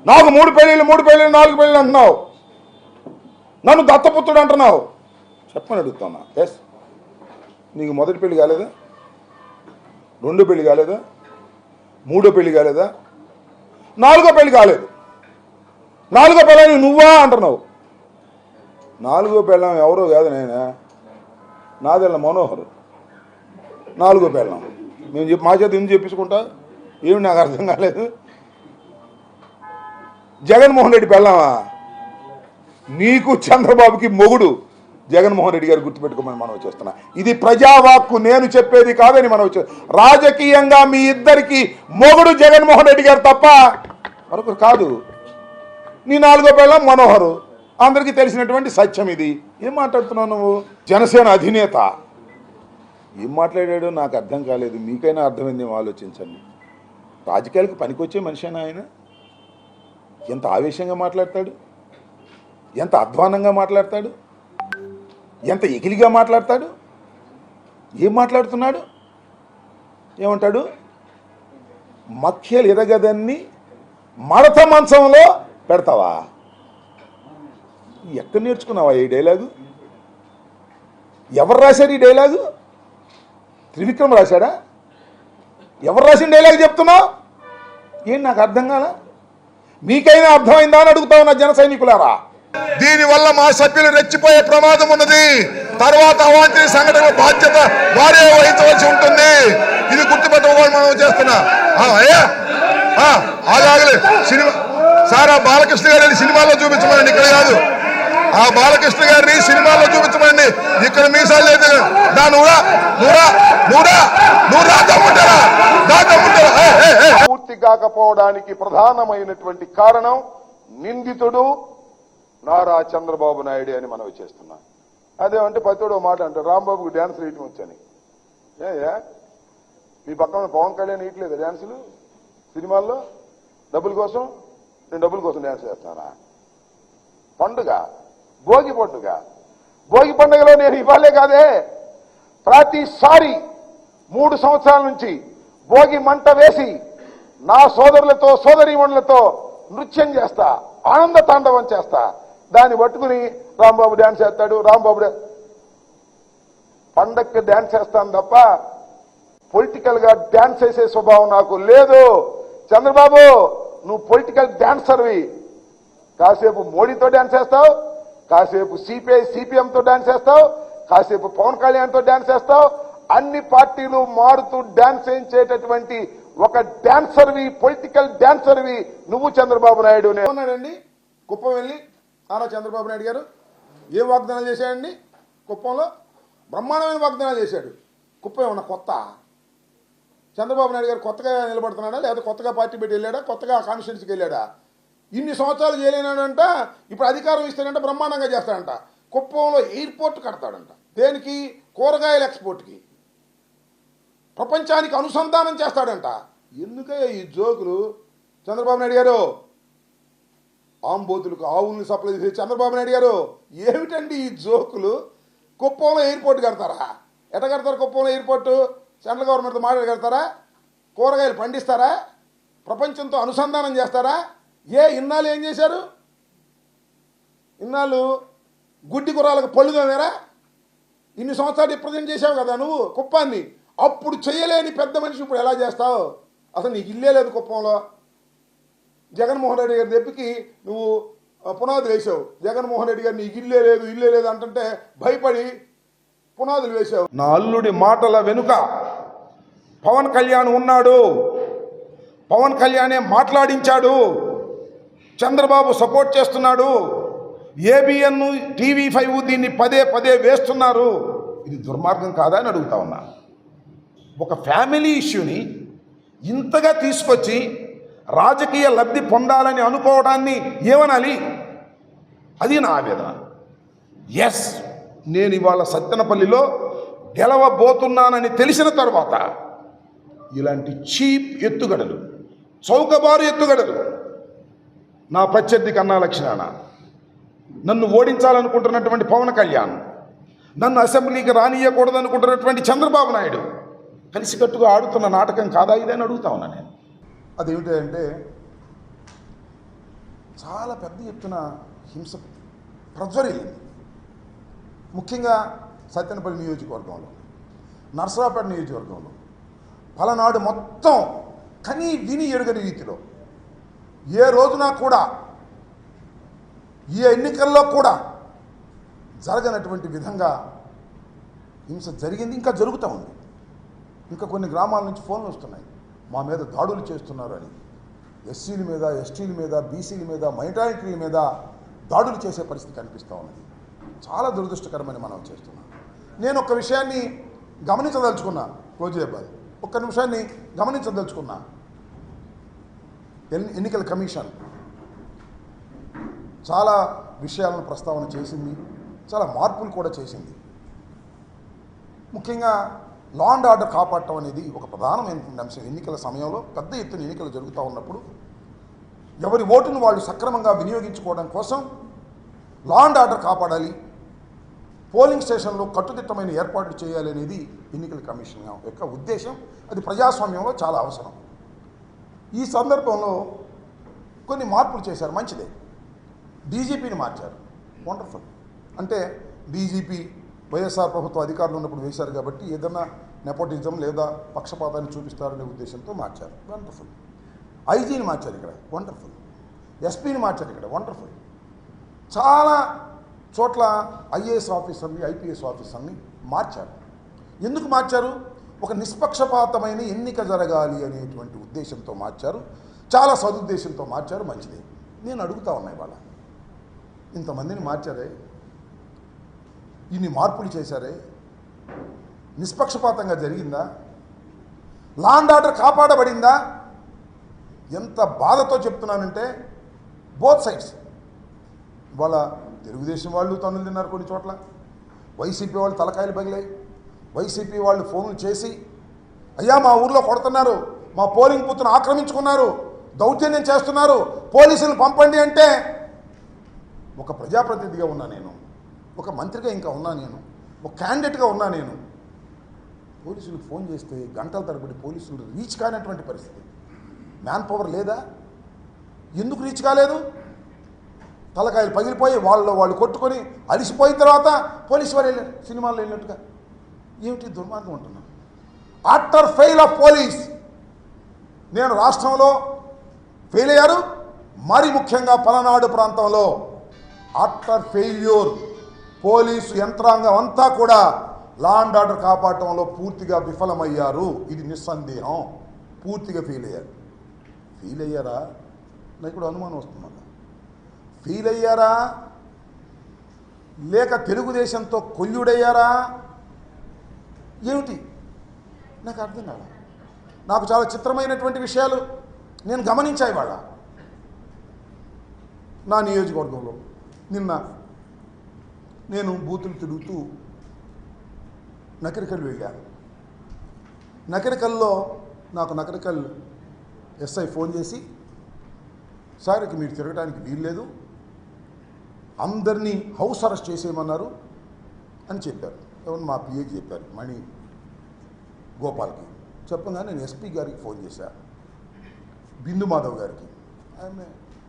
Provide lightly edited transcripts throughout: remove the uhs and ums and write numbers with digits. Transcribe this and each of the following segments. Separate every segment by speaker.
Speaker 1: నాకు 3 పెళ్ళిళ్ళు 4 పెళ్ళిళ్ళు అంటున్నావు, నన్ను దత్తపుత్రుడు అంటున్నావు. చెప్పని అడుగుతున్నా. ఎస్, నీకు మొదటి పెళ్లి కాలేదా? రెండో పెళ్లి కాలేదా? మూడో పెళ్లి కాలేదా? నాలుగో పెళ్లి కాలేదు. నాలుగో పెళ్ళాన్ని నువ్వా అంటున్నావు. నాలుగో పెళ్ళం ఎవరో కాదు, నేనే, నాదెళ్ళ మనోహర్ నాలుగో పెళ్ళం. మేము మా చేత ఎందుకు చెప్పించుకుంటా? ఏమి నాకు అర్థం కాలేదు. జగన్మోహన్ రెడ్డి పెళ్ళామా? నీకు చంద్రబాబుకి మొగుడు జగన్మోహన్ రెడ్డి గారు, గుర్తుపెట్టుకోమని మనం చేస్తున్నా. ఇది ప్రజావాక్కు, నేను చెప్పేది కాదని మనం రాజకీయంగా మీ ఇద్దరికి మొగుడు జగన్మోహన్ రెడ్డి గారు తప్ప మరొకరు కాదు. నీ నాలుగో పెళ్ళం మనోహరు, అందరికీ తెలిసినటువంటి సత్యం ఇది. ఏం మాట్లాడుతున్నావు నువ్వు? జనసేన అధినేత ఏం మాట్లాడాడో నాకు అర్థం కాలేదు. మీకైనా అర్థమైందేమో ఆలోచించండి. రాజకీయాలకు పనికొచ్చే మనిషినా ఆయన? ఎంత ఆవేశంగా మాట్లాడతాడు, ఎంత అధ్వానంగా మాట్లాడతాడు, ఎంత ఎగిలిగా మాట్లాడతాడు. ఏం మాట్లాడుతున్నాడు? ఏమంటాడు? మఖ్యలు ఎదగదన్ని మడత మంచంలో పెడతావా? ఎక్కడ నేర్చుకున్నావా ఈ డైలాగు? ఎవరు రాశారు ఈ డైలాగు? త్రివిక్రమ్ రాశాడా? ఎవరు రాసిన డైలాగ్ చెప్తున్నావు? ఏం నాకు అర్థం కాదా? మీకైనా అర్థమైందా అని అడుగుతా ఉన్నా జన సైనికులారా. దీనివల్ల మా సభ్యులు రెచ్చిపోయే ప్రమాదం ఉన్నది. తర్వాత అవాంఛనీయ సంఘటనల బాధ్యత వారే వహించవలసి ఉంటుంది. ఇది గుర్తుపెట్టుకోవాలి మనం చేస్తున్నా. ఆగాగలే సినిమా సార్, ఆ బాలకృష్ణ గారిని సినిమాలో చూపించమండి, ఇక్కడ కాదు. ఆ బాలకృష్ణ గారిని సినిమాలో చూపించమండి, ఇక్కడ మీసాలు లేదు. పూర్తి కాకపోవడానికి ప్రధానమైనటువంటి కారణం నిందితుడు నారా చంద్రబాబు నాయుడు అని మనం చేస్తున్నాం. అదేమంటే పతితో మాట అంటారు, రాంబాబుకి డ్యాన్స్ వేయటం వచ్చని. మీ పక్కన పవన్ కళ్యాణ్ వేయట్లేదు డ్యాన్సులు సినిమాల్లో? డబ్బుల కోసం? నేను డబ్బుల కోసం డ్యాన్స్ చేస్తానా? పండుగ భోగి పండుగ, భోగి పండుగలో నేను ఇవ్వాలే కాదే, ప్రతిసారి 3 సంవత్సరాల నుంచి భోగి మంట వేసి నా సోదరులతో సోదరీమణులతో నృత్యం చేస్తా, ఆనంద తాండవం చేస్తా. దాన్ని పట్టుకుని రాంబాబు డ్యాన్స్ చేస్తాడు. రాంబాబు పండక్కి డ్యాన్స్ చేస్తాను తప్ప పొలిటికల్ గా డ్యాన్స్ చేసే స్వభావం నాకు లేదు. చంద్రబాబు, నువ్వు పొలిటికల్ డాన్సర్వి. కాసేపు మోడీతో డ్యాన్స్ చేస్తావు, కాసేపు సిపిఐ సిపిఎంతో డ్యాన్స్ చేస్తావు, కాసేపు పవన్ కళ్యాణ్తో డ్యాన్స్ చేస్తావు. అన్ని పార్టీలు మారుతూ డ్యాన్స్ చేయించేటటువంటి ఒక డాన్సర్వి, పొలిటికల్ డాన్సర్వి నువ్వు చంద్రబాబు నాయుడు. ఉన్నాడండి కుప్పం వెళ్ళి ఆనా చంద్రబాబు నాయుడు గారు ఏం వాగ్దానాలు చేశాడండి? కుప్పంలో బ్రహ్మాండమైన వాగ్దానాలు చేశాడు. కుప్పం ఏమన్నా కొత్త? చంద్రబాబు నాయుడు గారు కొత్తగా నిలబడుతున్నాడా, లేదా కొత్తగా పార్టీ పెట్టి వెళ్ళాడా, కొత్తగా కాన్స్టిట్యూన్సీకి వెళ్ళాడా? ఇన్ని సంవత్సరాలు చేయలేనాడంట, ఇప్పుడు అధికారం ఇస్తాడంట, బ్రహ్మాండంగా చేస్తాడంట. కుప్పంలో ఎయిర్పోర్ట్ కడతాడంట. దేనికి? కూరగాయల ఎక్స్పోర్ట్కి, ప్రపంచానికి అనుసంధానం చేస్తాడంట. ఎందుకయ్యా ఈ జోకులు? చంద్రబాబు నాయుడు గారు ఆంబోతులకు ఆవుల్ని సప్లై చేసే చంద్రబాబు నాయుడు గారు ఏమిటండి ఈ జోకులు? కుప్పంలో ఎయిర్పోర్ట్ కడతారా? ఎట్ట కడతారు కుప్పంలో ఎయిర్పోర్టు? సెంట్రల్ గవర్నమెంట్తో మాట్లాడి కడతారా? కూరగాయలు పండిస్తారా? ప్రపంచంతో అనుసంధానం చేస్తారా? ఇన్నాళ్ళు ఏం చేశారు? ఇన్నాళ్ళు గుడ్డి గుర్రాలకు పళ్ళు తోమారా? ఇన్ని సంవత్సరాలు రిప్రజెంట్ చేసావు కదా నువ్వు కుప్పాన్ని. అప్పుడు చేయలేని పెద్ద మనిషి ఇప్పుడు ఎలా చేస్తావు? అసలు నీకు ఇల్లే లేదు కుప్పంలో. జగన్మోహన్ రెడ్డి గారి దెబ్బకి నువ్వు పునాదులు వేసావు. జగన్మోహన్ రెడ్డి గారు నీకు ఇల్లే లేదు అంటుంటే భయపడి పునాదులు వేసావు. నా అల్లుడి మాటల వెనుక పవన్ కళ్యాణ్ ఉన్నాడు. పవన్ కళ్యాణే మాట్లాడించాడు. చంద్రబాబు సపోర్ట్ చేస్తున్నాడు. ఏబిఎన్ TV5 దీన్ని పదే వేస్తున్నారు. ఇది దుర్మార్గం కాదా అని అడుగుతా ఉన్నా. ఒక ఫ్యామిలీ ఇష్యూని ఇంతగా తీసుకొచ్చి రాజకీయ లబ్ధి పొందాలని అనుకోవడాన్ని ఏమనాలి? అది నా ఆవేదన. ఎస్, నేను ఇవాళ సత్తెనపల్లిలో గెలవబోతున్నానని తెలిసిన తర్వాత ఇలాంటి చీప్ ఎత్తుగడలు, చౌకబారు ఎత్తుగడలు నా ప్రత్యర్థి కన్నా లక్షణాన, నన్ను ఓడించాలనుకుంటున్నటువంటి పవన్ కళ్యాణ్, నన్ను అసెంబ్లీకి రానియకూడదనుకుంటున్నటువంటి చంద్రబాబు నాయుడు కలిసికట్టుగా ఆడుతున్న నాటకం కాదా ఇదని అడుగుతా ఉన్నా నేను. అదేమిటంటే చాలా పెద్ద ఎత్తున హింస ప్రజ్వరిల్లింది. ముఖ్యంగా సత్తెనపల్లి నియోజకవర్గంలో, నరసరావుపేట నియోజకవర్గంలో, పలనాడు మొత్తం కనీ విని ఎరుగని రీతిలో ఏ రోజున కూడా ఈ ఎన్నికల్లో కూడా జరగనటువంటి విధంగా హింస జరిగింది. ఇంకా జరుగుతూ ఉంది. ఇంకా కొన్ని గ్రామాల నుంచి ఫోన్లు వస్తున్నాయి, మా మీద దాడులు చేస్తున్నారు అని. ఎస్సీల మీద, ఎస్టీల మీద, బీసీల మీద, మైనారిటీల మీద దాడులు చేసే పరిస్థితి కనిపిస్తూ ఉన్నది. చాలా దురదృష్టకరమని మనం చేస్తున్నాం. నేను ఒక విషయాన్ని గమనించదలుచుకున్నా, క్లోజ్ అబ్బాయి ఒక్క నిమిషాన్ని గమనించదలుచుకున్నా. ఎన్నికల కమిషన్ చాలా విషయాలను ప్రస్తావన చేసింది, చాలా మార్పులు కూడా చేసింది. ముఖ్యంగా లా అండ్ ఆర్డర్ కాపాడటం అనేది ఒక ప్రధానమైనటువంటి అంశం. ఎన్నికల సమయంలో పెద్ద ఎత్తున ఎన్నికలు జరుగుతూ ఉన్నప్పుడు ఎవరి ఓటును వాళ్ళు సక్రమంగా వినియోగించుకోవడం కోసం లా అండ్ ఆర్డర్ కాపాడాలి, పోలింగ్ స్టేషన్లో కట్టుదిట్టమైన ఏర్పాట్లు చేయాలి అనేది ఎన్నికల కమిషన్ యొక్క ఉద్దేశం. అది ప్రజాస్వామ్యంలో చాలా అవసరం. ఈ సందర్భంలో కొన్ని మార్పులు చేశారు, మంచిదే. డీజీపీని మార్చారు, వండర్ఫుల్. అంటే డీజీపీ వైఎస్ఆర్ ప్రభుత్వ అధికారులు ఉన్నప్పుడు వేశారు కాబట్టి ఏదన్నా నెపోటిజం లేదా పక్షపాతాన్ని చూపిస్తారనే ఉద్దేశంతో మార్చారు, వండర్ఫుల్. ఐజీని మార్చారు ఇక్కడ, వండర్ఫుల్. ఎస్పీని మార్చారు ఇక్కడ, వండర్ఫుల్. చాలా చోట్ల ఐఏఎస్ ఆఫీసర్ని, ఐపీఎస్ ఆఫీసర్ని మార్చారు. ఎందుకు మార్చారు? ఒక నిష్పక్షపాతమైన ఎన్నిక జరగాలి అనేటువంటి ఉద్దేశంతో మార్చారు, చాలా సదుద్దేశంతో మార్చారు, మంచిదే. నేను అడుగుతా ఉన్నా ఇవాళ, ఇంతమందిని మార్చారే, ఇన్ని మార్పులు చేశారే, నిష్పక్షపాతంగా జరిగిందా? లా అండ్ ఆర్డర్ కాపాడబడిందా? ఎంత బాధతో చెప్తున్నానంటే బోత్ సైడ్స్. ఇవాళ తెలుగుదేశం వాళ్ళు తన్నులు తిన్నారు కొన్ని చోట్ల, వైసీపీ వాళ్ళు తలకాయలు పగిలాయి. వైసీపీ వాళ్ళు ఫోన్లు చేసి, అయ్యా మా ఊర్లో కొడుతున్నారు, మా పోలింగ్ బూత్ను ఆక్రమించుకున్నారు, దౌర్జన్యం చేస్తున్నారు, పోలీసులను పంపండి అంటే, ఒక ప్రజాప్రతినిధిగా ఉన్నా నేను, ఒక మంత్రిగా ఇంకా ఉన్నా నేను, ఒక క్యాండిడేట్గా ఉన్నా నేను, పోలీసులకు ఫోన్ చేస్తే గంటల తరబడి పోలీసులు రీచ్ కానటువంటి పరిస్థితి. మ్యాన్ పవర్ లేదా? ఎందుకు రీచ్ కాలేదు? తలకాయలు పగిలిపోయి వాళ్ళు కొట్టుకొని అలిసిపోయిన తర్వాత పోలీసు వారు వెళ్ళారు, సినిమాల్లో వెళ్ళినట్టుగా. ఏమిటి దుర్మార్గం ఉంటున్నాను. ఆఫ్టర్ ఫెయిల్ ఆఫ్ పోలీస్, నేను రాష్ట్రంలో ఫెయిల్ అయ్యారు, మరి ముఖ్యంగా పలనాడు ప్రాంతంలో ఆఫ్టర్ ఫెయిల్యూర్ పోలీసు యంత్రాంగం అంతా కూడా లా అండ్ ఆర్డర్ కాపాడటంలో పూర్తిగా విఫలమయ్యారు. ఇది నిస్సందేహం. పూర్తిగా ఫెయిల్ అయ్యారు. ఫెయిల్ అయ్యారా? నాకు కూడా అనుమానం వస్తుంది. ఫెయిల్ అయ్యారా లేక తెలుగుదేశంతో కొల్లుడయ్యారా? ఏమిటి నాకు అర్థం కాదు. నాకు చాలా చిత్రమైనటువంటి విషయాలు నేను గమనించాయి వాళ్ళ నా నియోజకవర్గంలో. నిన్న నేను బూతులు తిరుగుతూ నకరికల్ వెళ్ళాను. నకరికల్లో నాకు నకరికల్ ఎస్ఐ ఫోన్ చేసి, సార్ ఇక మీరు తిరగడానికి వీల్లేదు, అందరినీ హౌస్ అరెస్ట్ చేసేయమన్నారు అని చెప్పారు. ఎవరు? మా పిఏకి చెప్పారు, మణి గోపాల్కి. చెప్పగానే నేను ఎస్పీ గారికి ఫోన్ చేశాను, బిందు మాధవ్ గారికి.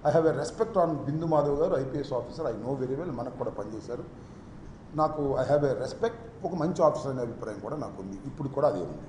Speaker 1: I have a respect on Bindu Madhav garu, IPS officer, I know very well, మనకు కూడా పనిచేశారు. నాకు ఐ హ్యావ్ ఎ రెస్పెక్ట్, ఒక మంచి ఆఫీసర్ అనే అభిప్రాయం కూడా నాకు ఉంది, ఇప్పుడు కూడా అదే ఉంది.